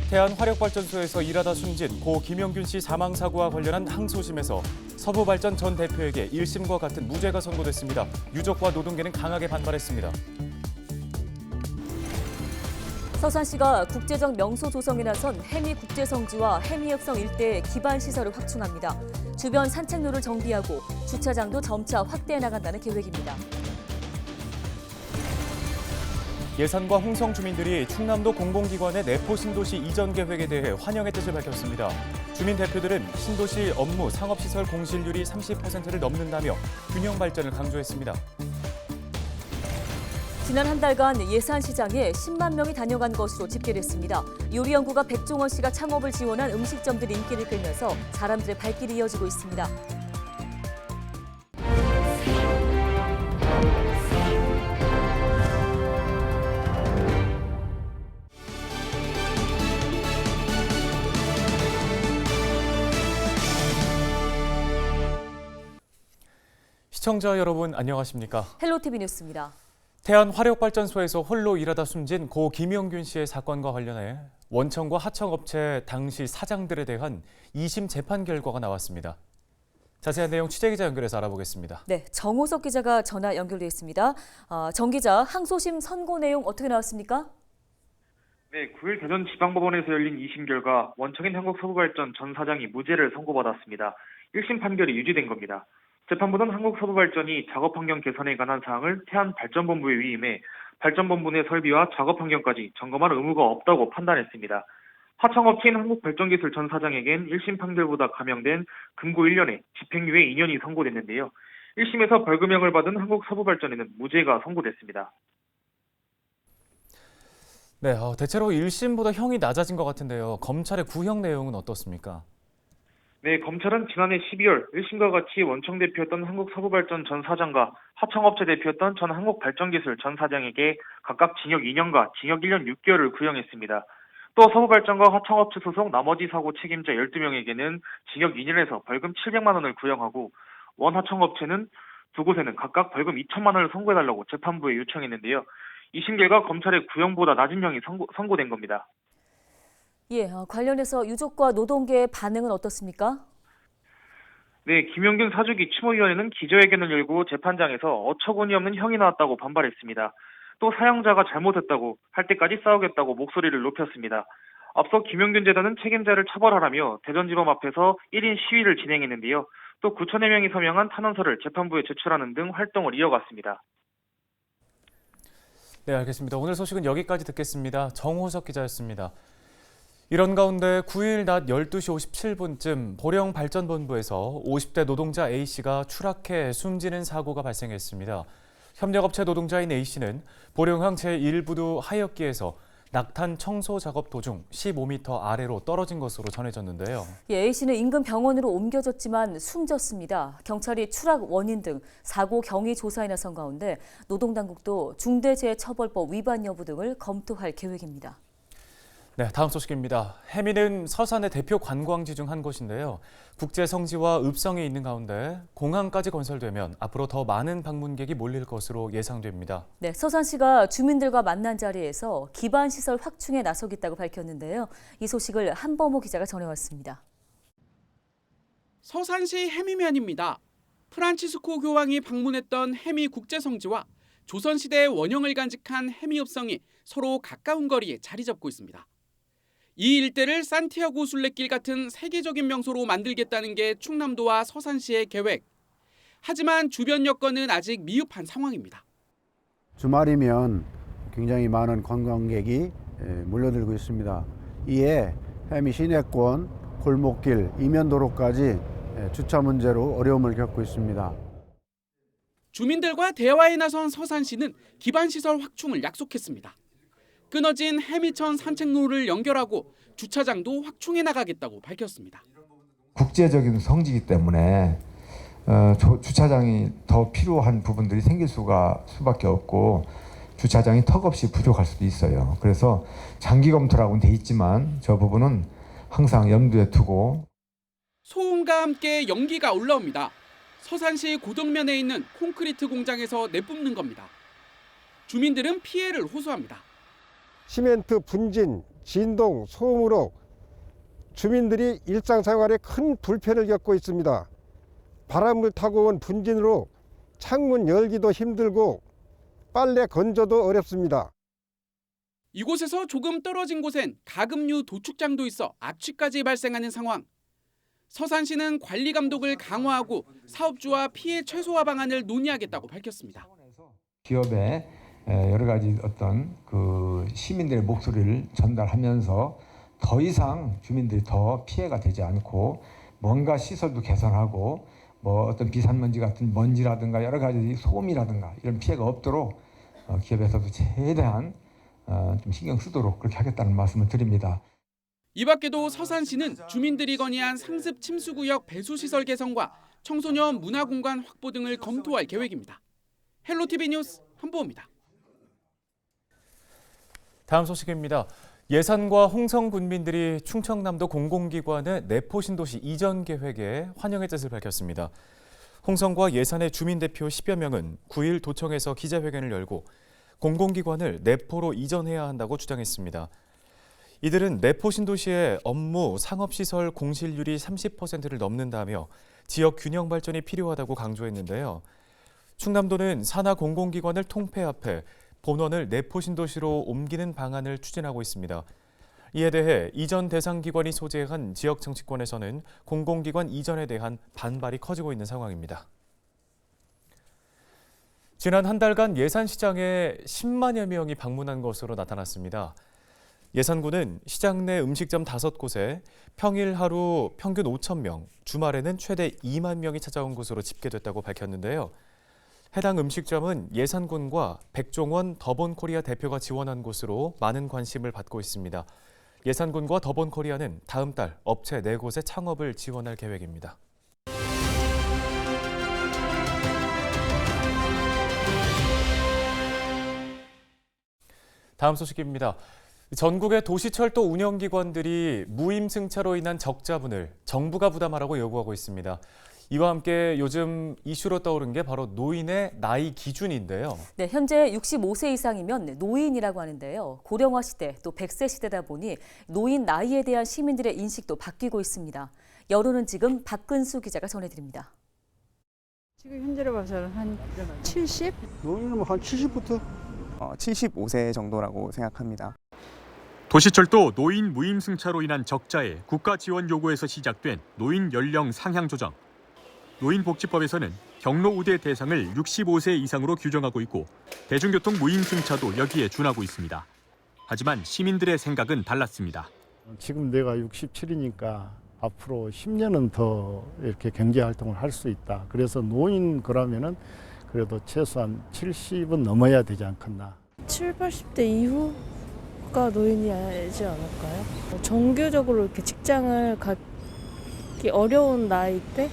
태안화력발전소에서 일하다 숨진 고 김영균 씨 사망 사고와 관련한 항소심에서 서부발전 전 대표에게 1심과 같은 무죄가 선고됐습니다. 유족과 노동계는 강하게 반발했습니다. 서산시가 국제적 명소 조성에 나선 해미국제성지와 해미협성 일대의 기반 시설을 확충합니다. 주변 산책로를 정비하고 주차장도 점차 확대해 나간다는 계획입니다. 예산과 홍성 주민들이 충남도 공공기관의 내포 신도시 이전 계획에 대해 환영의 뜻을 밝혔습니다. 주민 대표들은 신도시 업무 상업시설 공실률이 30%를 넘는다며 균형 발전을 강조했습니다. 지난 한 달간 예산시장에 10만 명이 다녀간 것으로 집계됐습니다. 요리연구가 백종원 씨가 창업을 지원한 음식점들이 인기를 끌면서 사람들의 발길이 이어지고 있습니다. 시청자 여러분 안녕하십니까? 헬로티비 뉴스입니다. 태안화력발전소에서 홀로 일하다 숨진 고 김영균 씨의 사건과 관련해 원청과 하청업체 당시 사장들에 대한 2심 재판 결과가 나왔습니다. 자세한 내용 취재기자 연결해서 알아보겠습니다. 네, 정호석 기자가 전화 연결돼 있습니다. 정 기자, 항소심 선고 내용 어떻게 나왔습니까? 네, 9일 대전지방법원에서 열린 2심 결과 원청인 한국서부발전 전 사장이 무죄를 선고받았습니다. 1심 판결이 유지된 겁니다. 재판부는 한국서부발전이 작업환경 개선에 관한 사항을 태안발전본부에 위임해 발전본부 내 설비와 작업환경까지 점검할 의무가 없다고 판단했습니다. 하청업체인 한국발전기술 전 사장에겐 1심 판결보다 감형된 금고 1년에 집행유예 2년이 선고됐는데요. 1심에서 벌금형을 받은 한국서부발전에는 무죄가 선고됐습니다. 네, 대체로 1심보다 형이 낮아진 것 같은데요. 검찰의 구형 내용은 어떻습니까? 네, 검찰은 지난해 12월 1심과 같이 원청 대표였던 한국서부발전 전 사장과 하청업체 대표였던 전 한국발전기술 전 사장에게 각각 징역 2년과 징역 1년 6개월을 구형했습니다. 또 서부발전과 하청업체 소속 나머지 사고 책임자 12명에게는 징역 2년에서 벌금 700만 원을 구형하고 원 하청업체는 두 곳에는 각각 벌금 2천만 원을 선고해달라고 재판부에 요청했는데요. 2심 결과 검찰의 구형보다 낮은 형이 선고된 겁니다. 예, 관련해서 유족과 노동계의 반응은 어떻습니까? 네, 김영균 사주기 추모위원회는 기자회견을 열고 재판장에서 어처구니 없는 형이 나왔다고 반발했습니다. 또 사형자가 잘못했다고 할 때까지 싸우겠다고 목소리를 높였습니다. 앞서 김영균 재단은 책임자를 처벌하라며 대전지법 앞에서 1인 시위를 진행했는데요. 또 9천여 명이 서명한 탄원서를 재판부에 제출하는 등 활동을 이어갔습니다. 네, 알겠습니다. 오늘 소식은 여기까지 듣겠습니다. 정호석 기자였습니다. 이런 가운데 9일 낮 12시 57분쯤 보령발전본부에서 50대 노동자 A씨가 추락해 숨지는 사고가 발생했습니다. 협력업체 노동자인 A씨는 보령항 제1부두 하역기에서 낙탄 청소 작업 도중 15m 아래로 떨어진 것으로 전해졌는데요. 예, A씨는 인근 병원으로 옮겨졌지만 숨졌습니다. 경찰이 추락 원인 등 사고 경위 조사에 나선 가운데 노동당국도 중대재해처벌법 위반 여부 등을 검토할 계획입니다. 네, 다음 소식입니다. 해미는 서산의 대표 관광지 중 한 곳인데요. 국제 성지와 읍성이 있는 가운데 공항까지 건설되면 앞으로 더 많은 방문객이 몰릴 것으로 예상됩니다. 네, 서산시가 주민들과 만난 자리에서 기반 시설 확충에 나서겠다고 밝혔는데요. 이 소식을 한범호 기자가 전해왔습니다. 서산시 해미면입니다. 프란치스코 교황이 방문했던 해미 국제성지와 조선시대의 원형을 간직한 해미읍성이 서로 가까운 거리에 자리 잡고 있습니다. 이 일대를 산티아고 순례길 같은 세계적인 명소로 만들겠다는 게 충남도와 서산시의 계획. 하지만 주변 여건은 아직 미흡한 상황입니다. 주말이면 굉장히 많은 관광객이 몰려들고 있습니다. 이에 해미 시내권, 골목길, 이면도로까지 주차 문제로 어려움을 겪고 있습니다. 주민들과 대화에 나선 서산시는 기반시설 확충을 약속했습니다. 끊어진 해미천 산책로를 연결하고 주차장도 확충해 나가겠다고 밝혔습니다. 국제적인 성지이기 때문에 주차장이 더 필요한 부분들이 생길 수밖에 없고 주차장이 턱없이 부족할 수도 있어요. 그래서 장기 검토라고는 돼 있지만 저 부분은 항상 염두에 두고. 소음과 함께 연기가 올라옵니다. 서산시 고덕면에 있는 콘크리트 공장에서 내뿜는 겁니다. 주민들은 피해를 호소합니다. 시멘트 분진, 진동, 소음으로 주민들이 일상생활에 큰 불편을 겪고 있습니다. 바람을 타고 온 분진으로 창문 열기도 힘들고 빨래 건조도 어렵습니다. 이곳에서 조금 떨어진 곳엔 가금류 도축장도 있어 악취까지 발생하는 상황. 서산시는 관리 감독을 강화하고 사업주와 피해 최소화 방안을 논의하겠다고 밝혔습니다. 기업의 여러 가지 어떤 그 시민들의 목소리를 전달하면서 더 이상 주민들이 더 피해가 되지 않고 뭔가 시설도 개선하고 뭐 어떤 비산먼지 같은 먼지라든가 여러 가지 소음이라든가 이런 피해가 없도록 기업에서도 최대한 좀 신경 쓰도록 그렇게 하겠다는 말씀을 드립니다. 이 밖에도 서산시는 주민들이 건의한 상습 침수구역 배수시설 개선과 청소년 문화공간 확보 등을 검토할 계획입니다. 헬로티비 뉴스 한보호입니다. 다음 소식입니다. 예산과 홍성 군민들이 충청남도 공공기관의 내포신도시 이전 계획에 환영의 뜻을 밝혔습니다. 홍성과 예산의 주민대표 10여 명은 9일 도청에서 기자회견을 열고 공공기관을 내포로 이전해야 한다고 주장했습니다. 이들은 내포신도시의 업무, 상업시설 공실률이 30%를 넘는다며 지역 균형 발전이 필요하다고 강조했는데요. 충남도는 산하 공공기관을 통폐합해 본원을 내포신도시로 옮기는 방안을 추진하고 있습니다. 이에 대해 이전 대상 기관이 소재한 지역 정치권에서는 공공기관 이전에 대한 반발이 커지고 있는 상황입니다. 지난 한 달간 예산시장에 10만여 명이 방문한 것으로 나타났습니다. 예산구는 시장 내 음식점 5곳에 평일 하루 평균 5,000명, 주말에는 최대 2만 명이 찾아온 것으로 집계됐다고 밝혔는데요. 해당 음식점은 예산군과 백종원 더본코리아 대표가 지원한 곳으로 많은 관심을 받고 있습니다. 예산군과 더본코리아는 다음 달 업체 4곳의 창업을 지원할 계획입니다. 다음 소식입니다. 전국의 도시철도 운영기관들이 무임승차로 인한 적자분을 정부가 부담하라고 요구하고 있습니다. 이와 함께 요즘 이슈로 떠오른 게 바로 노인의 나이 기준인데요. 네, 현재 65세 이상이면 노인이라고 하는데요. 고령화 시대 또 100세 시대다 보니 노인 나이에 대한 시민들의 인식도 바뀌고 있습니다. 여론은 지금 박근수 기자가 전해드립니다. 지금 현재로 봐서는 한 70? 노인은 한 70부터? 75세 정도라고 생각합니다. 도시철도 노인 무임승차로 인한 적자에 국가 지원 요구에서 시작된 노인 연령 상향 조정. 노인복지법에서는 경로 우대 대상을 65세 이상으로 규정하고 있고 대중교통 무임승차도 여기에 준하고 있습니다. 하지만 시민들의 생각은 달랐습니다. 지금 내가 67이니까 앞으로 10년은 더 이렇게 경제활동을 할 수 있다. 그래서 노인 그러면은 그래도 최소한 70은 넘어야 되지 않겠나. 7, 80대 이후가 노인이지 않을까요? 정규적으로 이렇게 직장을 갖기 어려운 나이 때?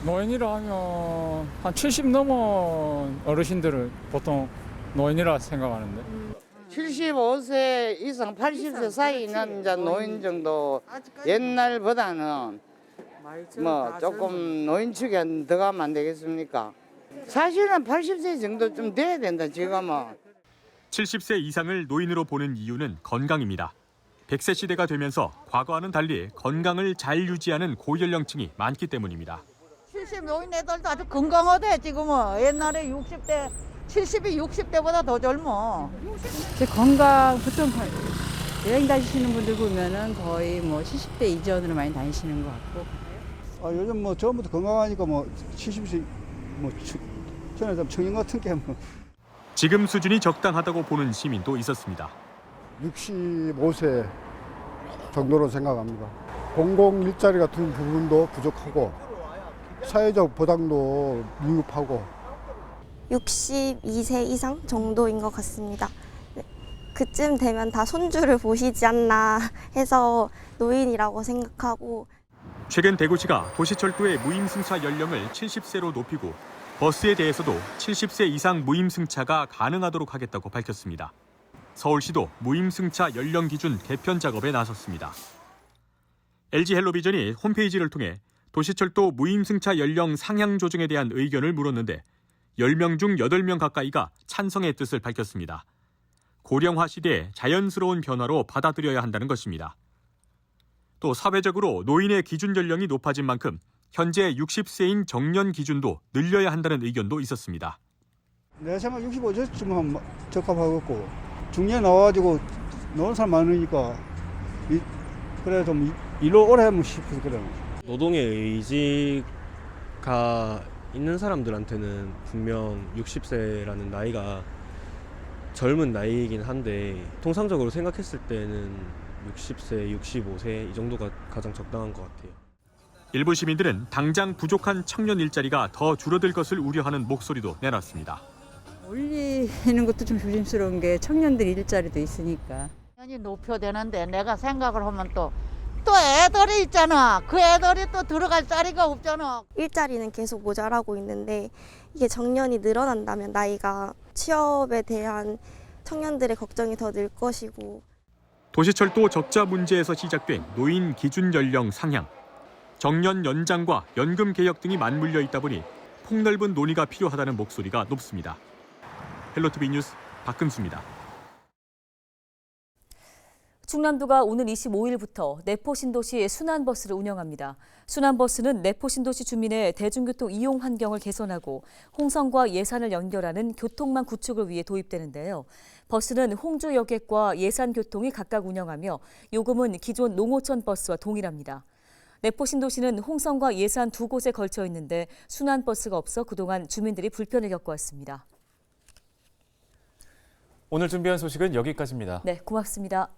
노인이라 하면 한 70 넘은 어르신들을 보통 노인이라 생각하는데 75세 이상 80세 사이는 이제 노인 정도 옛날보다는 뭐 조금 노인 축에 들어가면 안 되겠습니까? 사실은 80세 정도 좀 돼야 된다 지금은. 70세 이상을 노인으로 보는 이유는 건강입니다. 100세 시대가 되면서 과거와는 달리 건강을 잘 유지하는 고연령층이 많기 때문입니다. 70 노인 애들도 아주 건강하대 지금은. 옛날에 60대, 70이 60대보다 더 젊어. 건강 보통 여행 다니시는 분들 보면은 거의 뭐 70대 이전으로 많이 다니시는 것 같고. 요즘 뭐 처음부터 건강하니까 뭐 70세 뭐 저는 좀 청년 같은 게 뭐. 지금 수준이 적당하다고 보는 시민도 있었습니다. 65세 정도로 생각합니다. 공공 일자리 같은 부분도 부족하고 사회적 보장도 미흡하고 62세 이상 정도인 것 같습니다. 그쯤 되면 다 손주를 보시지 않나 해서 노인이라고 생각하고 최근 대구시가 도시철도의 무임승차 연령을 70세로 높이고 버스에 대해서도 70세 이상 무임승차가 가능하도록 하겠다고 밝혔습니다. 서울시도 무임승차 연령 기준 개편 작업에 나섰습니다. LG헬로비전이 홈페이지를 통해 도시철도 무임승차 연령 상향 조정에 대한 의견을 물었는데 10명 중 8명 가까이가 찬성의 뜻을 밝혔습니다. 고령화 시대에 자연스러운 변화로 받아들여야 한다는 것입니다. 또 사회적으로 노인의 기준 연령이 높아진 만큼 현재 60세인 정년 기준도 늘려야 한다는 의견도 있었습니다. 내 생각 65세쯤 적합하겠고 중년에 나와가지고 노는 사람 많으니까 그래 좀 일로 오래 하면 싶어서 그래. 노동의 의지가 있는 사람들한테는 분명 60세라는 나이가 젊은 나이이긴 한데 통상적으로 생각했을 때는 60세, 65세 이 정도가 가장 적당한 것 같아요. 일부 시민들은 당장 부족한 청년 일자리가 더 줄어들 것을 우려하는 목소리도 내놨습니다. 올리는 것도 좀 조심스러운 게 청년들 일자리도 있으니까. 년이 높여되는데 내가 생각을 하면 또 애들이 있잖아. 그 애들이 또 들어갈 자리가 없잖아. 일자리는 계속 모자라고 있는데 이게 정년이 늘어난다면 나이가 취업에 대한 청년들의 걱정이 더 늘 것이고. 도시철도 적자 문제에서 시작된 노인 기준 연령 상향, 정년 연장과 연금 개혁 등이 맞물려 있다 보니 폭넓은 논의가 필요하다는 목소리가 높습니다. 헬로티비 뉴스 박금수입니다. 충남도가 오는 25일부터 내포신도시 순환버스를 운영합니다. 순환버스는 내포신도시 주민의 대중교통 이용 환경을 개선하고 홍성과 예산을 연결하는 교통망 구축을 위해 도입되는데요. 버스는 홍주 여객과 예산교통이 각각 운영하며 요금은 기존 농어촌 버스와 동일합니다. 내포신도시는 홍성과 예산 두 곳에 걸쳐 있는데 순환버스가 없어 그동안 주민들이 불편을 겪어왔습니다. 오늘 준비한 소식은 여기까지입니다. 네, 고맙습니다.